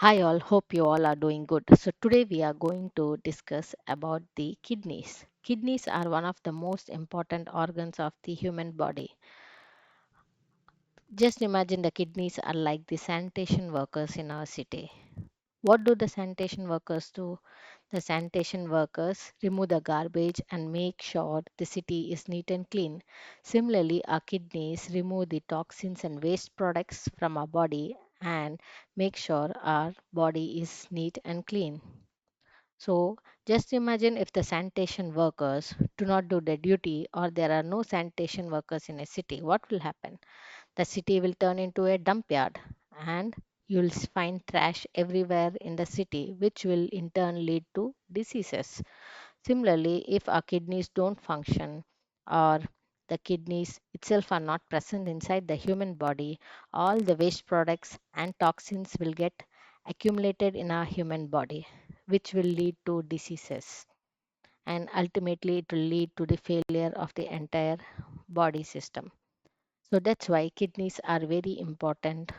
Hi all, hope you all are doing good. So today we are going to discuss about the kidneys. Kidneys are one of the most important organs of the human body. Just imagine the kidneys are like the sanitation workers in our city. What do the sanitation workers do? The sanitation workers remove the garbage and make sure the city is neat and clean. Similarly, our kidneys remove the toxins and waste products from our body and make sure our body is neat and clean. So, just imagine if the sanitation workers do not do their duty or there are no sanitation workers in a city, what will happen? The city will turn into a dump yard and you'll find trash everywhere in the city, which will in turn lead to diseases. Similarly, if our kidneys don't function or the kidneys itself are not present inside the human body, all the waste products and toxins will get accumulated in our human body, which will lead to diseases. And ultimately, it will lead to the failure of the entire body system. So that's why kidneys are very important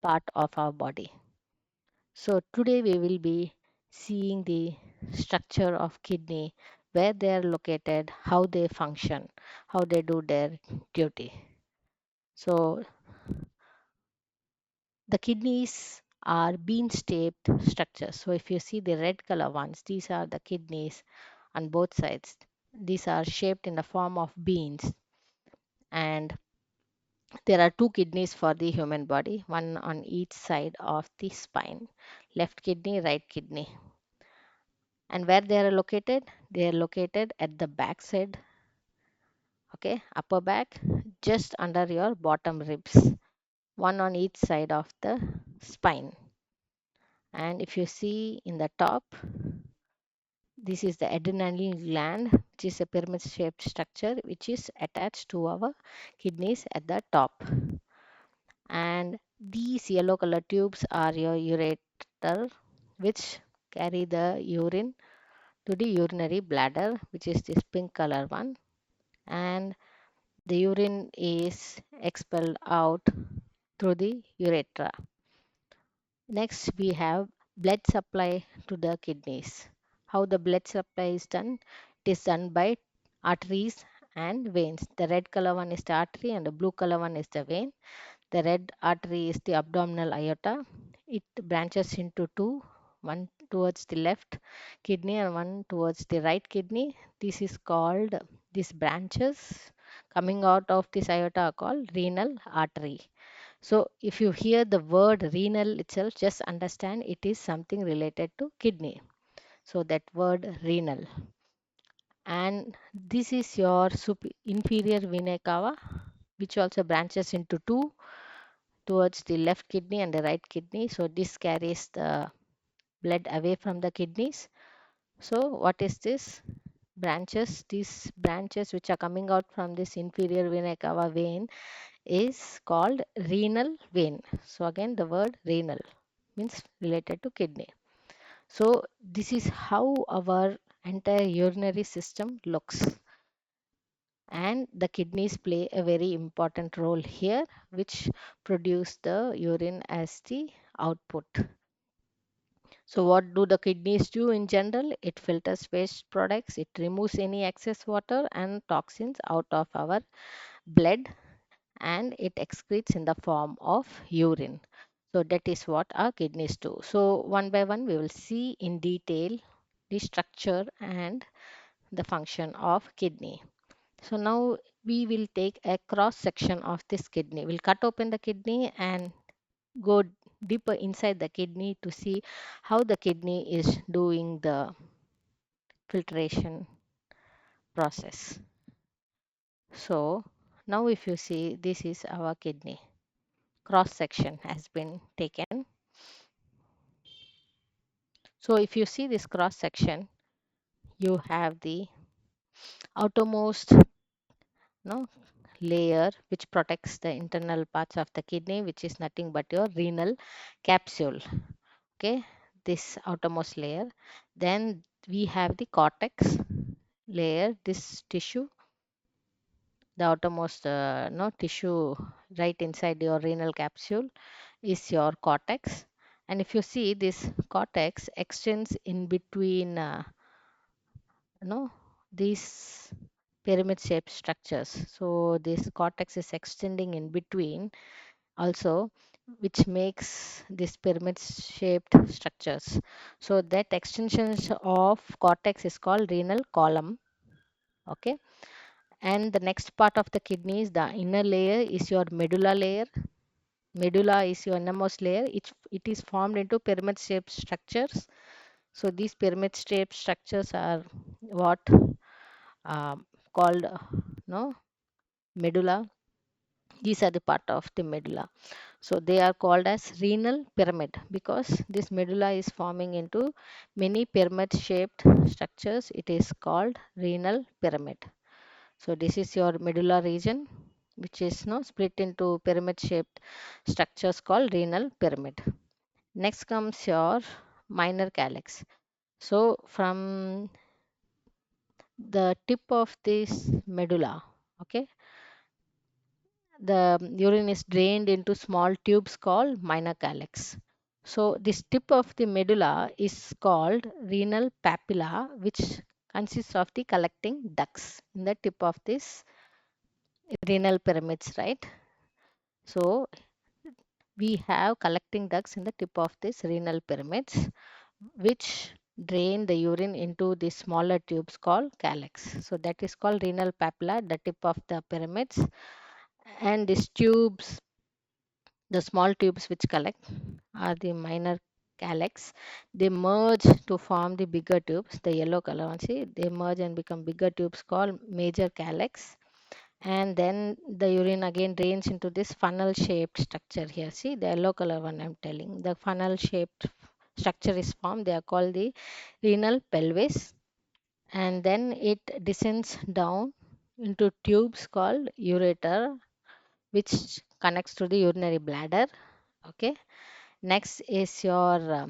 part of our body. So today we will be seeing the structure of kidney, where they are located, how they function, how they do their duty. So the kidneys are bean-shaped structures. So if you see the red color ones, these are the kidneys on both sides. These are shaped in the form of beans, and there are two kidneys for the human body, one on each side of the spine, left kidney, right kidney. And where they are located? They are located at the back side, okay, upper back, just under your bottom ribs, one on each side of the spine. And if you see in the top, this is the adrenal gland, which is a pyramid shaped structure which is attached to our kidneys at the top. And these yellow color tubes are your ureter, which carry the urine to the urinary bladder, which is this pink color one, and the urine is expelled out through the urethra. Next, we have blood supply to the kidneys. How the blood supply is done? It is done by arteries and veins. The red color one is the artery and the blue color one is the vein. The red artery is the abdominal aorta. It branches into two, one towards the left kidney and one towards the right kidney. This is called, these branches coming out of this aorta are called renal artery. So if you hear the word renal itself, just understand it is something related to kidney. So that word renal. And this is your inferior vena cava, which also branches into two towards the left kidney and the right kidney. So this carries the blood away from the kidneys. So what is this? Branches. These branches which are coming out from this inferior vena cava vein is called renal vein. So again the word renal means related to kidney. So this is how our entire urinary system looks. And the kidneys play a very important role here, which produce the urine as the output. So what do the kidneys do in general? It filters waste products, it removes any excess water and toxins out of our blood, and it excretes in the form of urine. So that is what our kidneys do. So one by one we will see in detail the structure and the function of kidney. So now we will take a cross section of this kidney. We'll cut open the kidney and go deeper inside the kidney to see how the kidney is doing the filtration process. So now if you see, this is our kidney. Cross section has been taken. So if you see this cross section, you have the outermost no, layer which protects the internal parts of the kidney, which is nothing but your renal capsule. Okay, this outermost layer. Then we have the cortex layer, this tissue, the outermost no tissue right inside your renal capsule is your cortex, And if you see, this cortex extends in between you know these pyramid shaped structures. So this cortex is extending in between also, which makes these pyramid shaped structures. So that extensions of cortex is called renal column. Okay. And the next part of the kidney is the inner layer is your medulla layer. Medulla is your innermost layer. It is formed into pyramid shaped structures. So these pyramid shaped structures are what called no medulla. These are the part of the medulla. So they are called as renal pyramid because this medulla is forming into many pyramid shaped structures. It is called renal pyramid. So this is your medulla region, which is no split into pyramid shaped structures called renal pyramid. Next comes your minor calyx. So from the tip of this medulla, okay, the urine is drained into small tubes called minor calyx. So this tip of the medulla is called renal papilla, which consists of the collecting ducts in the tip of this renal pyramids, right? So we have collecting ducts in the tip of this renal pyramids, which drain the urine into the smaller tubes called calyx. So that is called renal papilla, the tip of the pyramids. And these tubes, the small tubes which collect, are the minor calyx. They merge to form the bigger tubes, the yellow color one. See, they merge and become bigger tubes called major calyx. And then the urine again drains into this funnel shaped structure here. See, the yellow color one I'm telling. The funnel shaped structure is formed. They are called the renal pelvis. And then it descends down into tubes called ureter, which connects to the urinary bladder. Okay. Next is your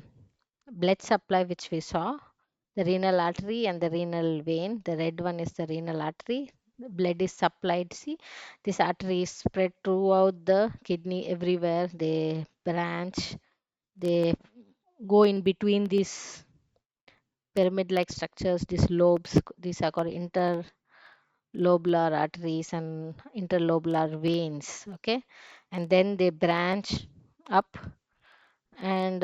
blood supply, which we saw, the renal artery and the renal vein. The red one is the renal artery. The blood is supplied. See, this artery is spread throughout the kidney everywhere. They branch, they go in between these pyramid like structures, these lobes. These are called interlobular arteries and interlobular veins. Okay. And then they branch up and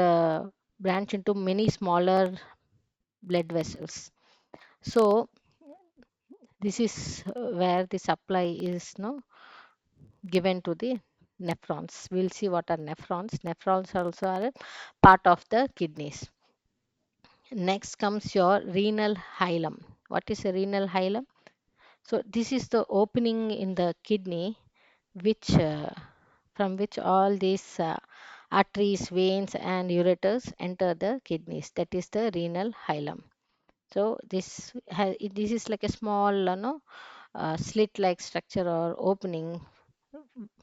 branch into many smaller blood vessels. So this is where the supply is no given to the nephrons. We'll see what are nephrons. Nephrons also are a part of the kidneys. Next comes your renal hilum. What is a renal hilum? So this is the opening in the kidney, which from which all these arteries, veins, and ureters enter the kidneys. That is the renal hilum. So this is like a small, slit-like structure or opening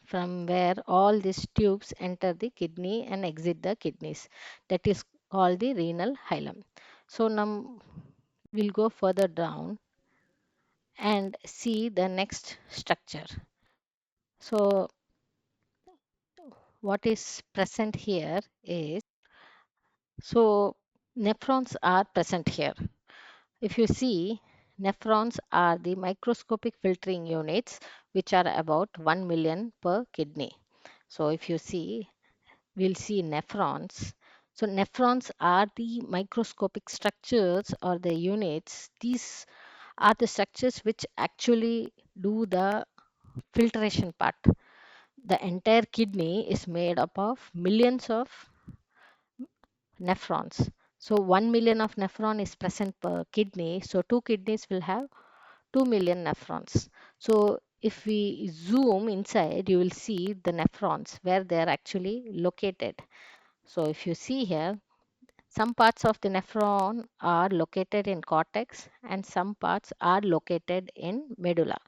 from where all these tubes enter the kidney and exit the kidneys. That is called the renal hilum. So now we'll go further down and see the next structure. So what is present here is, so nephrons are present here. If you see, nephrons are the microscopic filtering units, which are about 1 million per kidney. So if you see, we'll see nephrons. So nephrons are the microscopic structures or the units. These are the structures which actually do the filtration part. The entire kidney is made up of millions of nephrons. So 1 million of nephron is present per kidney. So two kidneys will have 2 million nephrons. So if we zoom inside, you will see the nephrons where they are actually located. So if you see here, some parts of the nephron are located in cortex and some parts are located in medulla.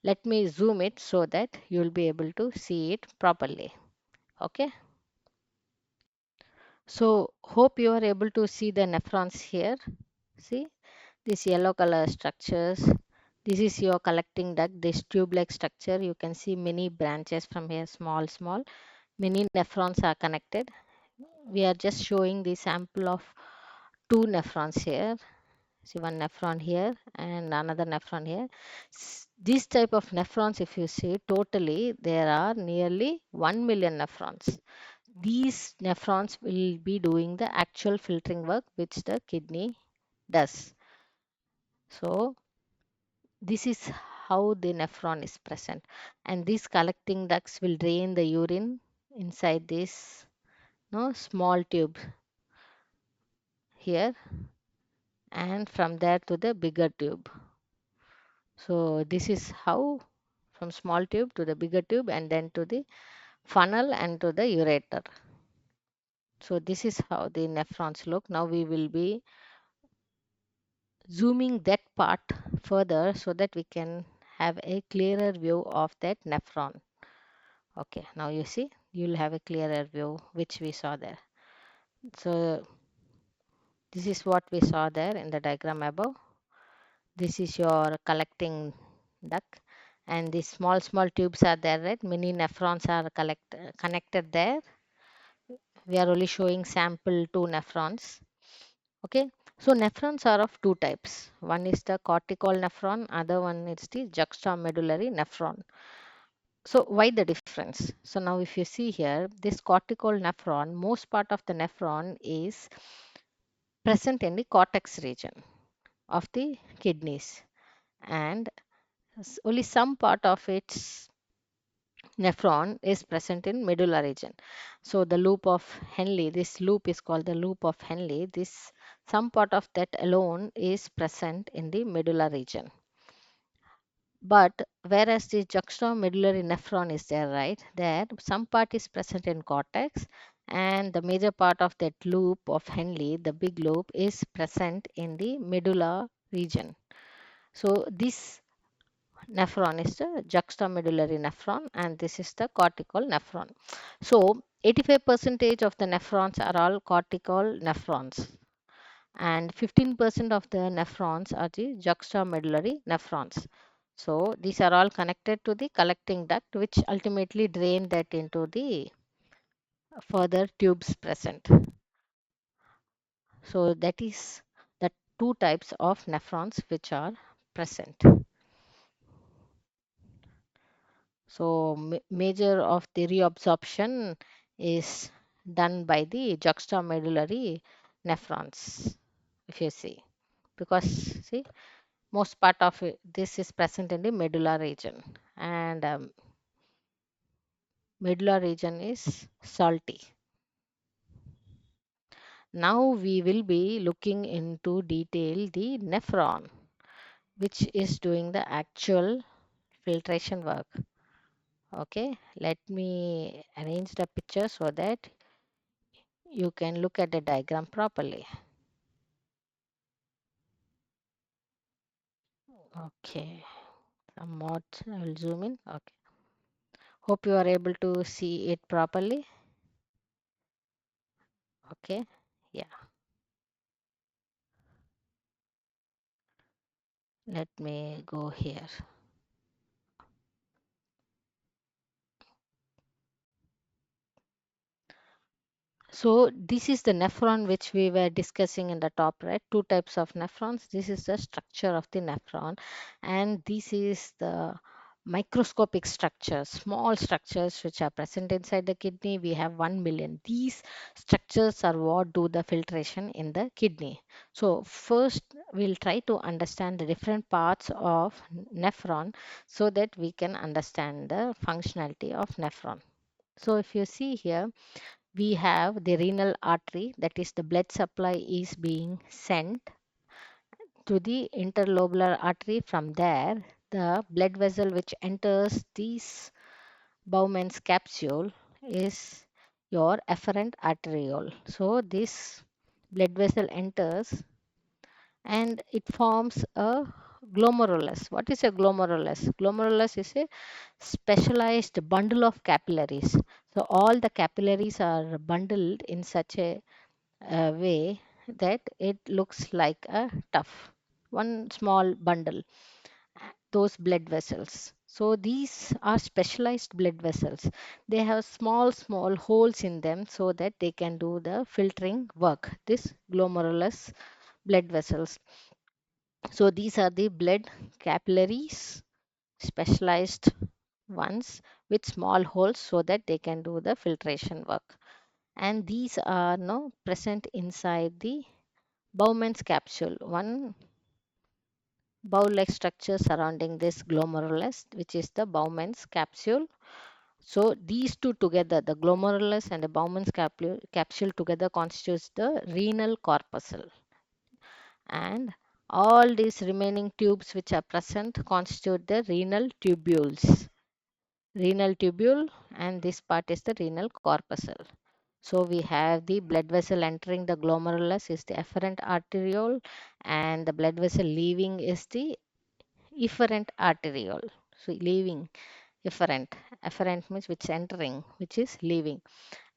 Let me zoom it so that you will be able to see it properly. Okay. So hope you are able to see the nephrons here. See these yellow color structures. This is your collecting duct, this tube-like structure. You can see many branches from here, small. Many nephrons are connected. we are just showing the sample of two nephrons here. See, one nephron here and another nephron here. This type of nephrons, if you see totally, there are nearly 1 million nephrons. These nephrons will be doing the actual filtering work which the kidney does. So this is how the nephron is present, and these collecting ducts will drain the urine inside this no small tube here, and from there to the bigger tube. So this is how, from small tube to the bigger tube and then to the funnel and to the ureter. So this is how the nephrons look. Now we will be zooming that part further so that we can have a clearer view of that nephron. Okay, now you see, you'll have a clearer view which we saw there. So this is what we saw there in the diagram above. This is your collecting duct, and these small tubes are there, right? Mini nephrons are connected there. We are only showing sample two nephrons. Okay, so nephrons are of two types. One is the cortical nephron, other one is the juxtamedullary nephron. So why the difference? So now if you see here, this cortical nephron, most part of the nephron is present in the cortex region of the kidneys, and only some part of its nephron is present in medulla region. So the loop of Henle, this loop is called the loop of Henle. This some part of that alone is present in the medulla region. But whereas the juxtamedullary nephron is there, right? There some part is present in cortex, and the major part of that loop of Henle, the big loop, is present in the medulla region. So this nephron is the juxtamedullary nephron, and this is the cortical nephron. So 85% of the nephrons are all cortical nephrons, and 15% of the nephrons are the juxtamedullary nephrons. So these are all connected to the collecting duct, which ultimately drain that into the further tubes present. So that is the two types of nephrons which are present. So major of the reabsorption is done by the juxtamedullary nephrons, if you see, because see, most part of this is present in the medulla region, and medulla region is salty. Now we will be looking into detail the nephron, which is doing the actual filtration work. Okay, let me arrange the picture so that you can look at the diagram properly. Okay, some more. I will zoom in. Okay, hope you are able to see it properly. Okay, yeah, let me go here. So this is the nephron which we were discussing in the top, right? Two types of nephrons. This is the structure of the nephron, and this is the microscopic structures, small structures which are present inside the kidney. We have 1 million. These structures are what do the filtration in the kidney. So first we'll try to understand the different parts of nephron so that we can understand the functionality of nephron. So if you see here, we have the renal artery, that is the blood supply is being sent to the interlobular artery. From there, the blood vessel which enters this Bowman's capsule is your afferent arteriole. So this blood vessel enters and it forms a glomerulus. What is a glomerulus? Glomerulus is a specialized bundle of capillaries. So all the capillaries are bundled in such a way that it looks like a tuft, one small bundle, those blood vessels. So these are specialized blood vessels. They have small holes in them so that they can do the filtering work. This glomerulus blood vessels. So these are the blood capillaries, specialized ones with small holes so that they can do the filtration work. And these are now present inside the Bowman's capsule, one bowl-like structure surrounding this glomerulus, which is the Bowman's capsule. So these two together, the glomerulus and the Bowman's capsule together constitutes the renal corpuscle. And all these remaining tubes which are present constitute the renal tubules. Renal tubule, and this part is the renal corpuscle. So we have the blood vessel entering the glomerulus is the efferent arteriole, and the blood vessel leaving is the efferent arteriole. So leaving efferent. Efferent means which is entering, which is leaving.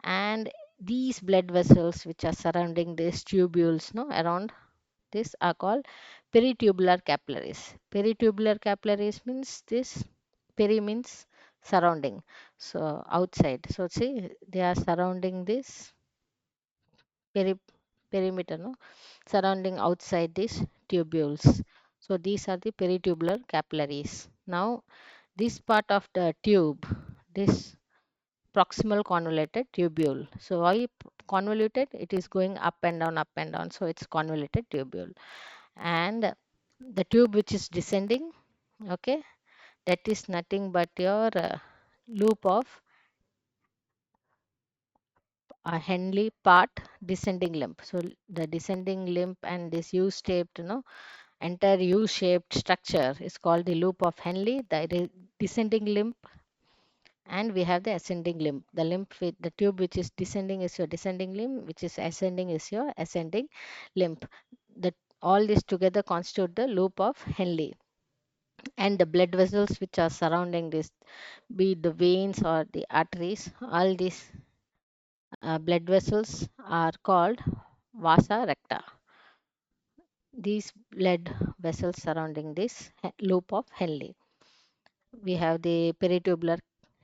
And these blood vessels which are surrounding these tubules, no, around this are called peritubular capillaries. Peritubular capillaries means this, peri means surrounding. So outside. So see, they are surrounding this peri- perimeter, no, surrounding outside these tubules. So these are the peritubular capillaries. Now this part of the tube, this proximal convoluted tubule. So why convoluted? It is going up and down, so it's convoluted tubule. And the tube which is descending, okay, that is nothing but your loop of a Henle part descending limb. So the descending limb and this U-shaped, entire U-shaped structure is called the loop of Henle. The descending limb, and we have the ascending limb. The limb with the tube which is descending is your descending limb, which is ascending is your ascending limb. The all this together constitute the loop of Henle. And the blood vessels which are surrounding this, be it the veins or the arteries, all these blood vessels are called vasa recta. These blood vessels surrounding this loop of Henle. We have the peritubular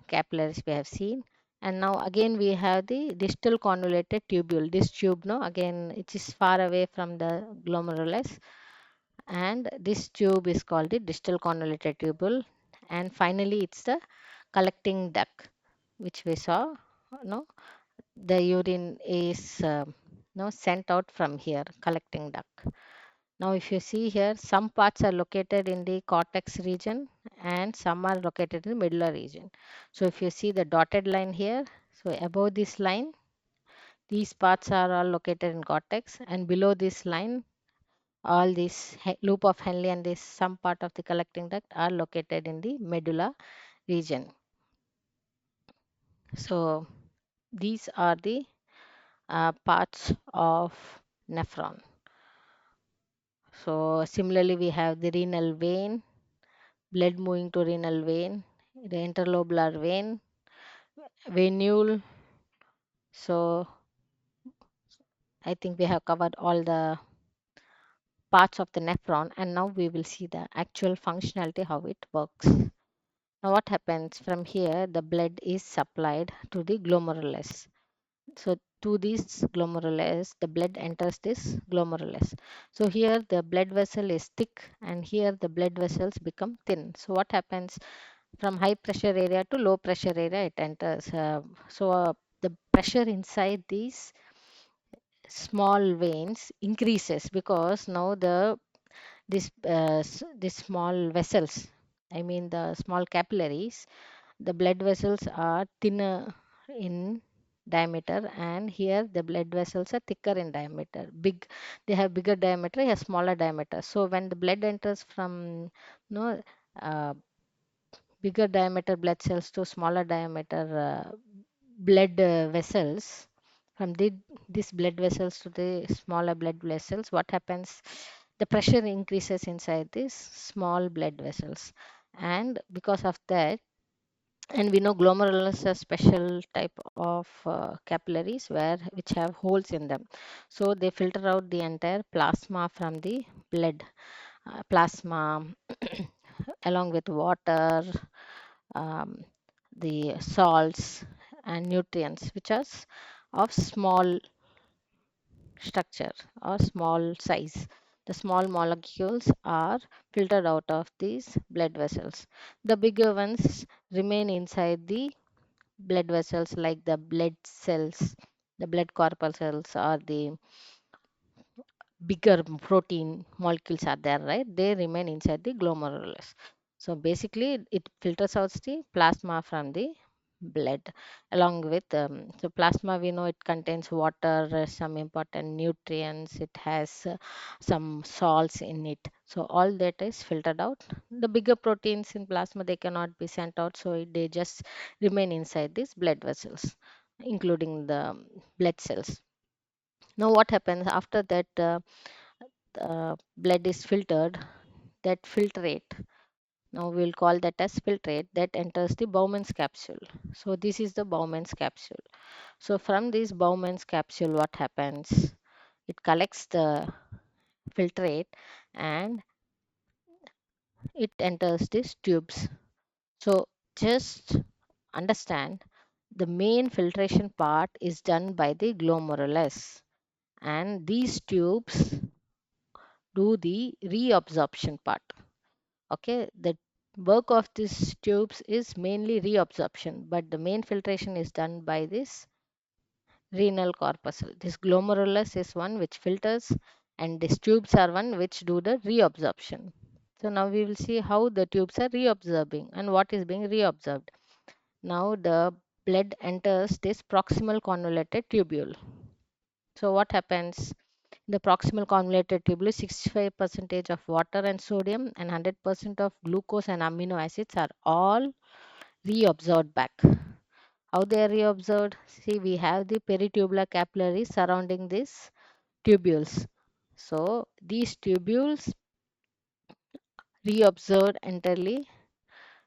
capillaries we have seen, and now again we have the distal convoluted tubule. This tube, no, again it is far away from the glomerulus, and this tube is called the distal convoluted tubule. And finally, it's the collecting duct, which we saw. No, the urine is sent out from here, collecting duct. Now if you see here, some parts are located in the cortex region and some are located in the medulla region. So if you see the dotted line here, so above this line, these parts are all located in cortex, and below this line, all this loop of Henle and this some part of the collecting duct are located in the medulla region. So these are the parts of nephron. So similarly, we have the renal vein, blood moving to renal vein, the interlobular vein, venule. So I think we have covered all the parts of the nephron, and now we will see the actual functionality, how it works. Now what happens from here, the blood is supplied to the glomerulus. So to this glomerulus, the blood enters this glomerulus. So here the blood vessel is thick, and here the blood vessels become thin. So what happens, from high pressure area to low pressure area it enters. The pressure inside these small veins increases because now this small vessels, I mean the small capillaries, the blood vessels are thinner in diameter, and here the blood vessels are thicker in diameter. They have bigger diameter, have smaller diameter. So when the blood enters from uh, bigger diameter blood cells to smaller diameter blood vessels, from these blood vessels to the smaller blood vessels, what happens, the pressure increases inside these small blood vessels. And because of that, and we know glomerulus are special type of capillaries which have holes in them, so they filter out the entire plasma from the blood, plasma along with water, um, the salts and nutrients which are of small structure or small size. The small molecules are filtered out of these blood vessels. The bigger ones remain inside the blood vessels, like the blood cells, the blood corpuscles, or the bigger protein molecules are there, right? They remain inside the glomerulus. So basically it filters out the plasma from the blood along with so plasma, we know it contains water, some important nutrients, it has some salts in it. So all that is filtered out. The bigger proteins in plasma, they cannot be sent out, so they just remain inside these blood vessels, including the blood cells. Now what happens after that? Blood is filtered, that filtrate, now we'll call that as filtrate, that enters the Bowman's capsule. So this is the Bowman's capsule. So from this Bowman's capsule, what happens? It collects the filtrate and it enters these tubes. So just understand, the main filtration part is done by the glomerulus, and these tubes do the reabsorption part. Okay, the work of these tubes is mainly reabsorption, but the main filtration is done by this renal corpuscle. This glomerulus is one which filters, and these tubes are one which do the reabsorption. So now we will see how the tubes are reabsorbing and what is being reabsorbed. Now the blood enters this proximal convoluted tubule. So what happens? The proximal convoluted tubule, 65% of water and sodium and 100% of glucose and amino acids are all reabsorbed back. How they are reabsorbed? See, we have the peritubular capillaries surrounding these tubules. So these tubules reabsorb entirely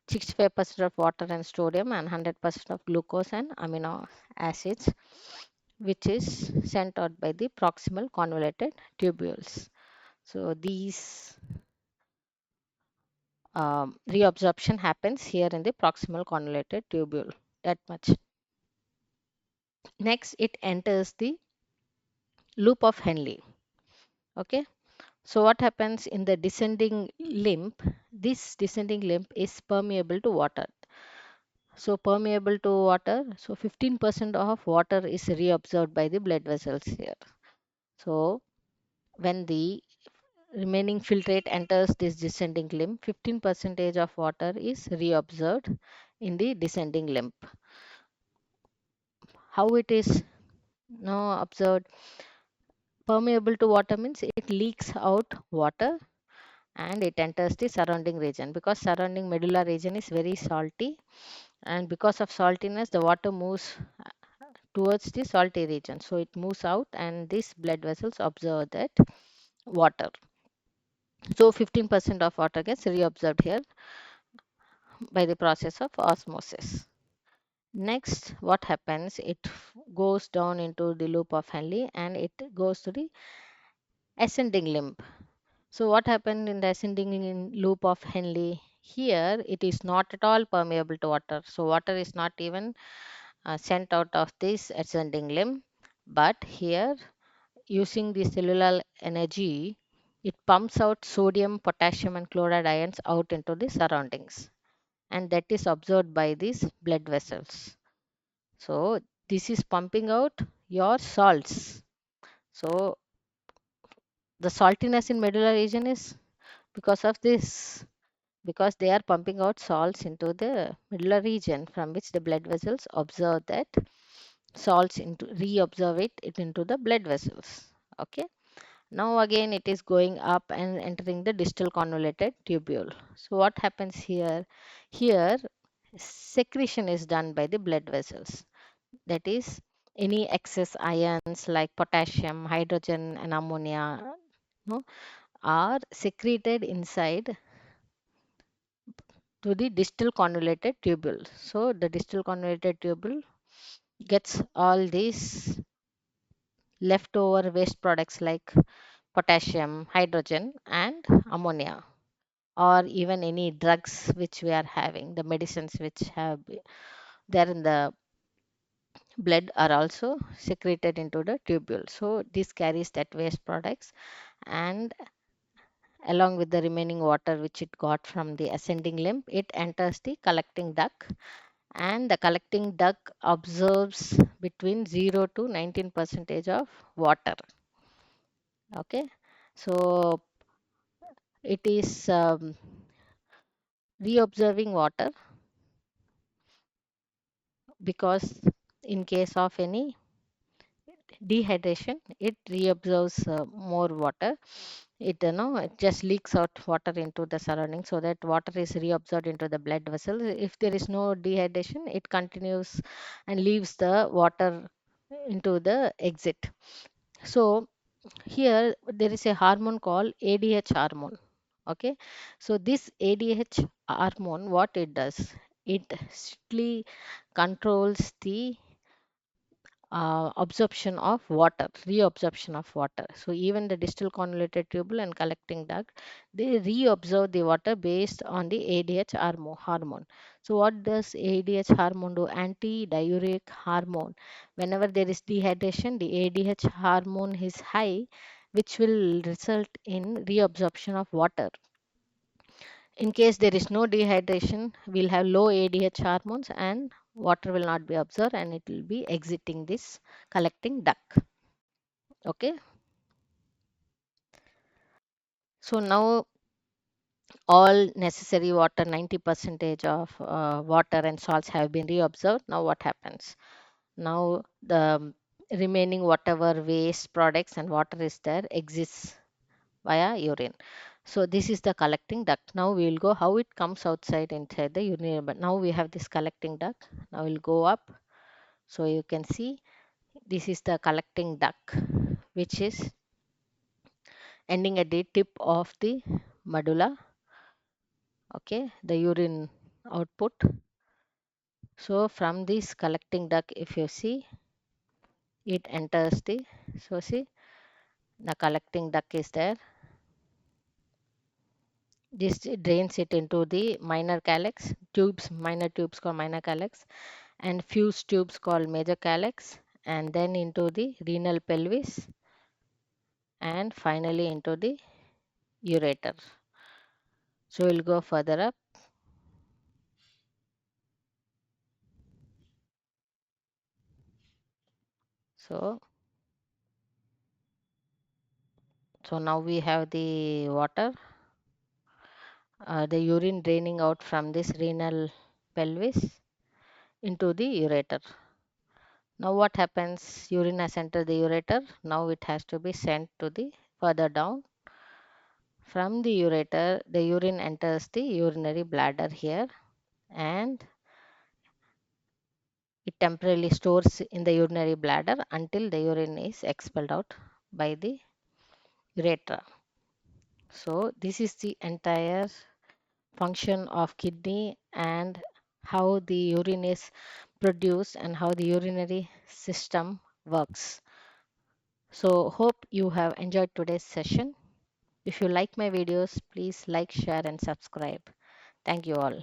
65% of water and sodium and 100% of glucose and amino acids, which is sent out by the proximal convoluted tubules. So these reabsorption happens here in the proximal convoluted tubule, that much. Next, it enters the loop of Henle. Okay, so what happens in the descending limb? This descending limb is permeable to water. So permeable to water, so 15% of water is reabsorbed by the blood vessels here. So when the remaining filtrate enters this descending limb, 15% of water is reabsorbed in the descending limb. How it is now observed? Permeable to water means it leaks out water and it enters the surrounding region, because surrounding medulla region is very salty, and because of saltiness the water moves towards the salty region, so it moves out and these blood vessels absorb that water. So 15% of water gets reabsorbed here by the process of osmosis. Next, what happens? It goes down into the loop of Henle and it goes to the ascending limb. So what happened in the ascending loop of Henle? Here it is not at all permeable to water. So water is not even sent out of this ascending limb. But here, using the cellular energy, it pumps out sodium, potassium and chloride ions out into the surroundings, and that is absorbed by these blood vessels. So this is pumping out your salts. So the saltiness in medulla region is because of this, because they are pumping out salts into the medulla region, from which the blood vessels absorb that salts into, reabsorb it into the blood vessels. Okay, now again it is going up and entering the distal convoluted tubule. So what happens here? Here secretion is done by the blood vessels, that is any excess ions like potassium, hydrogen and ammonia, no, are secreted inside to the distal convoluted tubule. So the distal convoluted tubule gets all these leftover waste products like potassium, hydrogen and ammonia. or even any drugs which we are having, the medicines which there in the blood are also secreted into the tubule. So this carries that waste products, and along with the remaining water which it got from the ascending limb, it enters the collecting duct, and the collecting duct absorbs between 0 to 19 percentage of water. Okay, so it is reobserving water, because in case of any dehydration, it reabsorbs more water. It just leaks out water into the surrounding, so that water is reabsorbed into the blood vessels. If there is no dehydration, it continues and leaves the water into the exit. So here there is a hormone called ADH hormone. Okay, so this ADH hormone, what it does, it strictly controls the absorption of water, reabsorption of water. So even the distal convoluted tubule and collecting duct, they reabsorb the water based on the ADH hormone. So what does ADH hormone do? Anti-diuretic hormone. Whenever there is dehydration, the ADH hormone is high, which will result in reabsorption of water. In case there is no dehydration, we'll have low ADH hormones, and water will not be absorbed, and it will be exiting this collecting duct. Okay, so now all necessary water, 90 percentage of water and salts have been reabsorbed. Now what happens? Now the remaining whatever waste products and water is there exists via urine. So this is the collecting duct. Now we will go how it comes outside inside the urinary. But now we have this collecting duct. Now we'll go up. So you can see this is the collecting duct, which is ending at the tip of the medulla. Okay, the urine output. So from this collecting duct, if you see, it enters the, so see, the collecting duct is there. This drains it into the minor calyx tubes, minor tubes called minor calyx, and fused tubes called major calyx, and then into the renal pelvis, and finally into the ureter. So we'll go further up. So so now we have the water, the urine draining out from this renal pelvis into the ureter. Now what happens? Urine has entered the ureter. Now it has to be sent to the further down. From the ureter, the urine enters the urinary bladder here, and it temporarily stores in the urinary bladder until the urine is expelled out by the urethra. So this is the entire function of kidney, and how the urine is produced and how the urinary system works. So hope you have enjoyed today's session. If you like my videos, please like, share and subscribe. Thank you all.